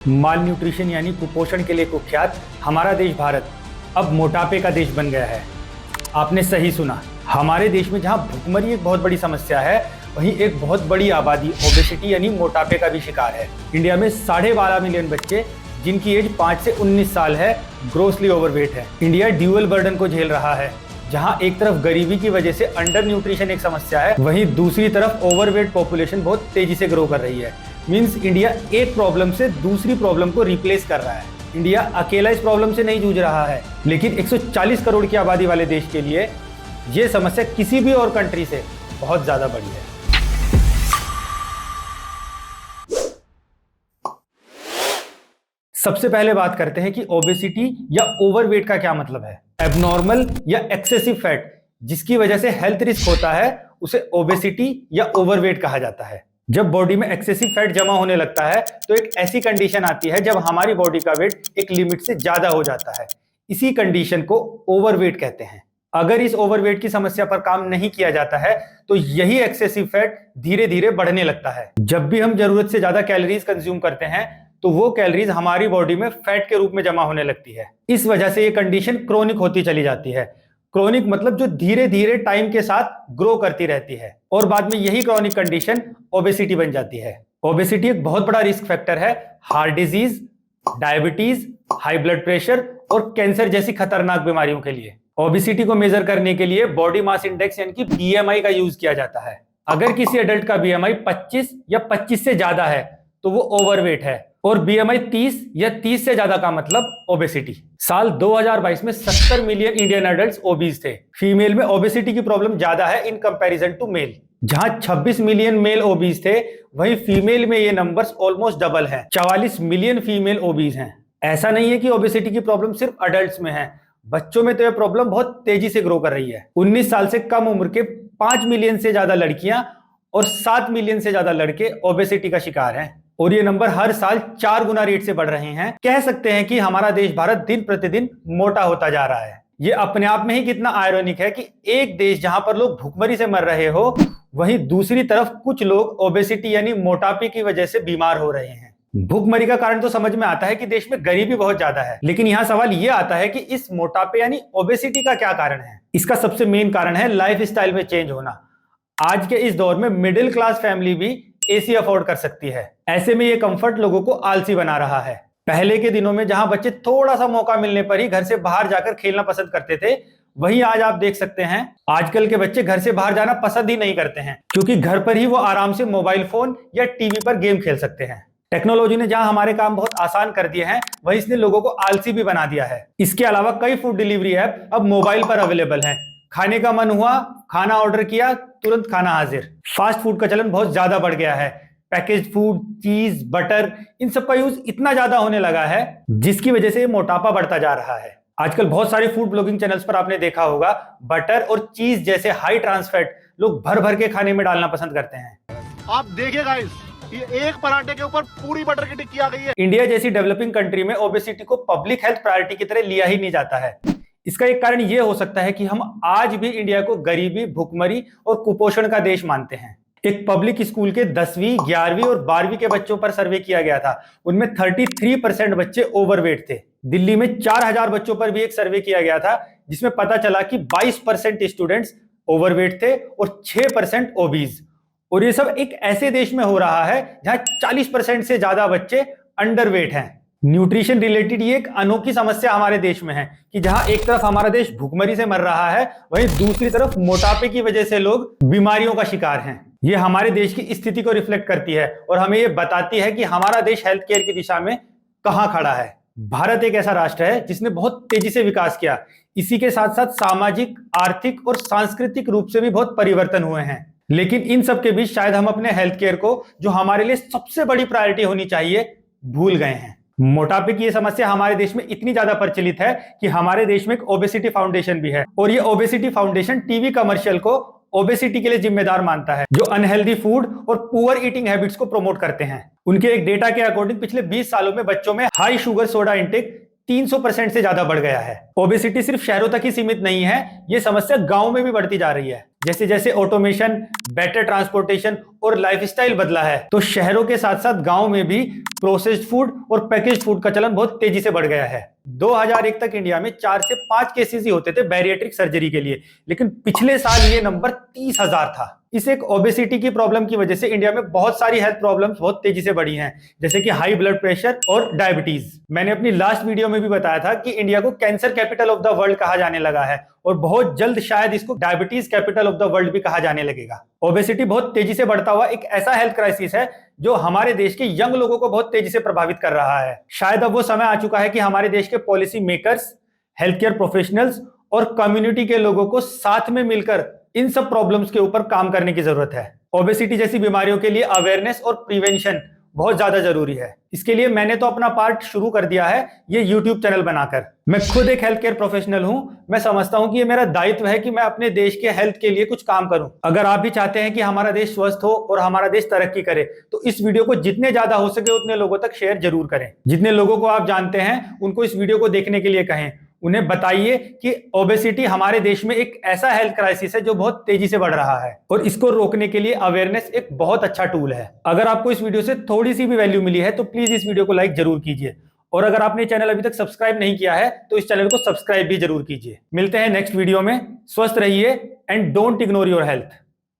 माल nutrition यानी कुपोषण के लिए कुख्यात हमारा देश भारत अब मोटापे का देश बन गया है। आपने सही सुना, हमारे देश में जहां भुखमरी एक बहुत बड़ी समस्या है, वहीं एक बहुत बड़ी आबादी ओबेसिटी यानी मोटापे का भी शिकार है। इंडिया में 12.5 मिलियन बच्चे जिनकी एज 5 से 19 साल है ग्रोसली ओवरवेट है। इंडिया ड्यूअल बर्डन को झेल रहा है, जहां एक तरफ गरीबी की वजह से अंडर न्यूट्रिशन एक समस्या है, वहीं दूसरी तरफ ओवरवेट पॉपुलेशन बहुत तेजी से ग्रो कर रही है। मींस इंडिया एक प्रॉब्लम से दूसरी प्रॉब्लम को रिप्लेस कर रहा है। इंडिया अकेला इस प्रॉब्लम से नहीं जूझ रहा है, लेकिन 140 करोड़ की आबादी वाले देश के लिए यह समस्या किसी भी और कंट्री से बहुत ज्यादा बड़ी है। सबसे पहले बात करते हैं कि ओबेसिटी या ओवरवेट का क्या मतलब है। एबनॉर्मल या एक्सेसिव फैट जिसकी वजह से हेल्थ रिस्क होता है, उसे ओबेसिटी या ओवरवेट कहा जाता है। जब बॉडी में एक्सेसिव फैट जमा होने लगता है तो एक ऐसी कंडीशन आती है जब हमारी बॉडी का वेट एक लिमिट से ज्यादा हो जाता है। इसी कंडीशन को ओवरवेट कहते हैं। अगर इस ओवरवेट की समस्या पर काम नहीं किया जाता है तो यही एक्सेसिव फैट धीरे धीरे बढ़ने लगता है। जब भी हम जरूरत से ज्यादा कैलोरीज कंज्यूम करते हैं तो वो कैलोरीज हमारी बॉडी में फैट के रूप में जमा होने लगती है। इस वजह से ये कंडीशन क्रोनिक होती चली जाती है। क्रोनिक मतलब जो धीरे धीरे टाइम के साथ ग्रो करती रहती है और बाद में यही क्रोनिक कंडीशन ओबेसिटी बन जाती है। ओबेसिटी एक बहुत बड़ा रिस्क फैक्टर है heart disease, diabetes, high blood pressure और कैंसर जैसी खतरनाक बीमारियों के लिए। ओबेसिटी को मेजर करने के लिए बॉडी मास इंडेक्स यानी कि बीएमआई का यूज किया जाता है। अगर किसी एडल्ट का बीएमआई 25 या 25 से ज्यादा है तो वो ओवरवेट है, और बीएमआई 30 या 30 से ज्यादा का मतलब ओबेसिटी। साल 2022 में 70 मिलियन इंडियन एडल्ट्स ओबीज थे। फीमेल में ओबेसिटी की प्रॉब्लम ज्यादा है इन कंपैरिजन टू मेल। जहां 26 मिलियन मेल ओबीज थे, वहीं फीमेल में ये नंबर्स ऑलमोस्ट डबल है। 44 मिलियन फीमेल ओबीज हैं। ऐसा नहीं है कि ओबेसिटी की प्रॉब्लम सिर्फ अडल्ट्स में है, बच्चों में तो यह प्रॉब्लम बहुत तेजी से ग्रो कर रही है। 19 साल से कम उम्र के 5 मिलियन से ज्यादा लड़कियां और 7 मिलियन से ज्यादा लड़के ओबेसिटी का शिकार हैं, और ये नंबर हर साल 4 गुना रेट से बढ़ रहे हैं। कह सकते हैं कि हमारा देश भारत दिन प्रतिदिन मोटा होता जा रहा है। ये अपने आप में ही कितना आयरॉनिक है कि एक देश जहां पर लोग भूखमरी से मर रहे हो, वहीं दूसरी तरफ कुछ लोग ओबेसिटी यानी मोटापे की वजह से बीमार हो रहे हैं। भूखमरी का कारण तो समझ में आता है कि देश में गरीबी बहुत ज्यादा है, लेकिन यहाँ सवाल ये आता है कि इस मोटापे यानी ओबेसिटी का क्या कारण है। इसका सबसे मेन कारण है लाइफ स्टाइल में चेंज होना। आज के इस दौर में मिडिल क्लास फैमिली भी एसी अफोर्ड कर सकती है। ऐसे में ये कंफर्ट लोगों को आलसी बना रहा है। पहले के दिनों में जहां बच्चे थोड़ा सा मौका मिलने पर ही घर से बाहर जाकर खेलना पसंद करते थे, वहीं आज आप देख सकते हैं आजकल के बच्चे घर से बाहर जाना पसंद ही नहीं करते हैं, क्योंकि घर पर ही वो आराम से मोबाइल फोन या टीवी पर गेम खेल सकते हैं। टेक्नोलॉजी ने जहां हमारे काम बहुत आसान कर दिए हैं, वहीं इसने लोगों को आलसी भी बना दिया है। इसके अलावा कई फूड डिलीवरी ऐप अब मोबाइल पर अवेलेबल हैं। खाने का मन हुआ, खाना ऑर्डर किया, तुरंत खाना हाजिर। फास्ट फूड का चलन बहुत ज्यादा बढ़ गया है। पैकेज फूड, चीज, बटर, इन सब का यूज इतना ज्यादा होने लगा है जिसकी वजह से मोटापा बढ़ता जा रहा है। आजकल बहुत सारे फूड ब्लॉगिंग चैनल्स पर आपने देखा होगा, बटर और चीज जैसे हाई ट्रांस फैट लोग भर भर के खाने में डालना पसंद करते हैं। आप देखिए गाइस, ये एक पराठे के ऊपर पूरी बटर की टिक्की आ गई है। इंडिया जैसी डेवलपिंग कंट्री में ओबेसिटी को पब्लिक हेल्थ प्रायोरिटी की तरह लिया ही नहीं जाता है। इसका एक कारण यह हो सकता है कि हम आज भी इंडिया को गरीबी, भुखमरी और कुपोषण का देश मानते हैं। एक पब्लिक स्कूल के 10वीं, 11वीं और 12वीं के बच्चों पर सर्वे किया गया था। उनमें 33% बच्चे ओवरवेट थे। दिल्ली में 4000 बच्चों पर भी एक सर्वे किया गया था, जिसमें पता चला कि 22% स्टूडेंट्स ओवरवेट थे और 6% ओबीज। और ये सब एक ऐसे देश में हो रहा है जहां 40% से ज्यादा बच्चे अंडरवेट हैं। न्यूट्रिशन रिलेटेड ये एक अनोखी समस्या हमारे देश में है कि जहां एक तरफ हमारा देश भूखमरी से मर रहा है, वहीं दूसरी तरफ मोटापे की वजह से लोग बीमारियों का शिकार हैं। ये हमारे देश की स्थिति को रिफ्लेक्ट करती है और हमें ये बताती है कि हमारा देश हेल्थ केयर की दिशा में कहां खड़ा है। भारत एक ऐसा राष्ट्र है जिसने बहुत तेजी से विकास किया। इसी के साथ साथ सामाजिक, आर्थिक और सांस्कृतिक रूप से भी बहुत परिवर्तन हुए हैं, लेकिन इन सब के बीच शायद हम अपने हेल्थ केयर को, जो हमारे लिए सबसे बड़ी प्रायोरिटी होनी चाहिए, भूल गए हैं। मोटापे की यह समस्या हमारे देश में इतनी ज्यादा प्रचलित है कि हमारे देश में एक ओबेसिटी फाउंडेशन भी है, और ये ओबेसिटी फाउंडेशन टीवी कमर्शियल को ओबेसिटी के लिए जिम्मेदार मानता है, जो अनहेल्दी फूड और पुअर ईटिंग हैबिट्स को प्रमोट करते हैं। उनके एक डेटा के अकॉर्डिंग पिछले 20 सालों में बच्चों में हाई शुगर सोडा इंटेक 300% से ज्यादा बढ़ गया है। ओबेसिटी सिर्फ शहरों तक ही सीमित नहीं है, ये समस्या गांव में भी बढ़ती जा रही है। जैसे जैसे ऑटोमेशन, बेटर ट्रांसपोर्टेशन और लाइफस्टाइल बदला है, तो शहरों के साथ साथ गांव में भी प्रोसेस्ड फूड और पैकेज्ड फूड का चलन बहुत तेजी से बढ़ गया है। 2001 तक इंडिया में 4 से 5 केसेस ही होते थे बैरिएट्रिक सर्जरी के लिए, लेकिन पिछले साल ये नंबर 30,000 था। इस एक ओबेसिटी की प्रॉब्लम की वजह से इंडिया में बहुत सारी हेल्थ प्रॉब्लम्स बहुत तेजी से बढ़ी हैं, जैसे कि हाई ब्लड प्रेशर और डायबिटीज। मैंने अपनी लास्ट वीडियो में भी बताया था कि इंडिया को cancer capital of the world कहा जाने लगा है और बहुत जल्द शायद इसको diabetes capital of the world भी कहा जाने लगेगा। ओबेसिटी बहुत तेजी से बढ़ता हुआ एक ऐसा हेल्थ क्राइसिस है जो हमारे देश के यंग लोगों को बहुत तेजी से प्रभावित कर रहा है। शायद अब वो समय आ चुका है कि हमारे देश के policy makers, health care professionals और कम्युनिटी के लोगों को साथ में मिलकर इन सब प्रॉब्लम्स के ऊपर काम करने की जरूरत है। ओबेसिटी जैसी बीमारियों के लिए अवेयरनेस और प्रिवेंशन बहुत ज्यादा जरूरी है। इसके लिए मैंने तो अपना पार्ट शुरू कर दिया है ये यूट्यूब चैनल बनाकर। मैं खुद एक हेल्थ केयर प्रोफेशनल हूं। मैं समझता हूं कि ये मेरा दायित्व है कि मैं अपने देश के हेल्थ के लिए कुछ काम करूं। अगर आप भी चाहते हैं कि हमारा देश स्वस्थ हो और हमारा देश तरक्की करे, तो इस वीडियो को जितने ज्यादा हो सके उतने लोगों तक शेयर जरूर करें। जितने लोगों को आप जानते हैं उनको इस वीडियो को देखने के लिए कहें। उन्हें बताइए कि ओबेसिटी हमारे देश में एक ऐसा हेल्थ क्राइसिस है जो बहुत तेजी से बढ़ रहा है और इसको रोकने के लिए अवेयरनेस एक बहुत अच्छा टूल है। अगर आपको इस वीडियो से थोड़ी सी भी वैल्यू मिली है तो प्लीज इस वीडियो को लाइक जरूर कीजिए, और अगर आपने चैनल अभी तक सब्सक्राइब नहीं किया है तो इस चैनल को सब्सक्राइब भी जरूर कीजिए। मिलते हैं नेक्स्ट वीडियो में। स्वस्थ रहिए and don't ignore your health.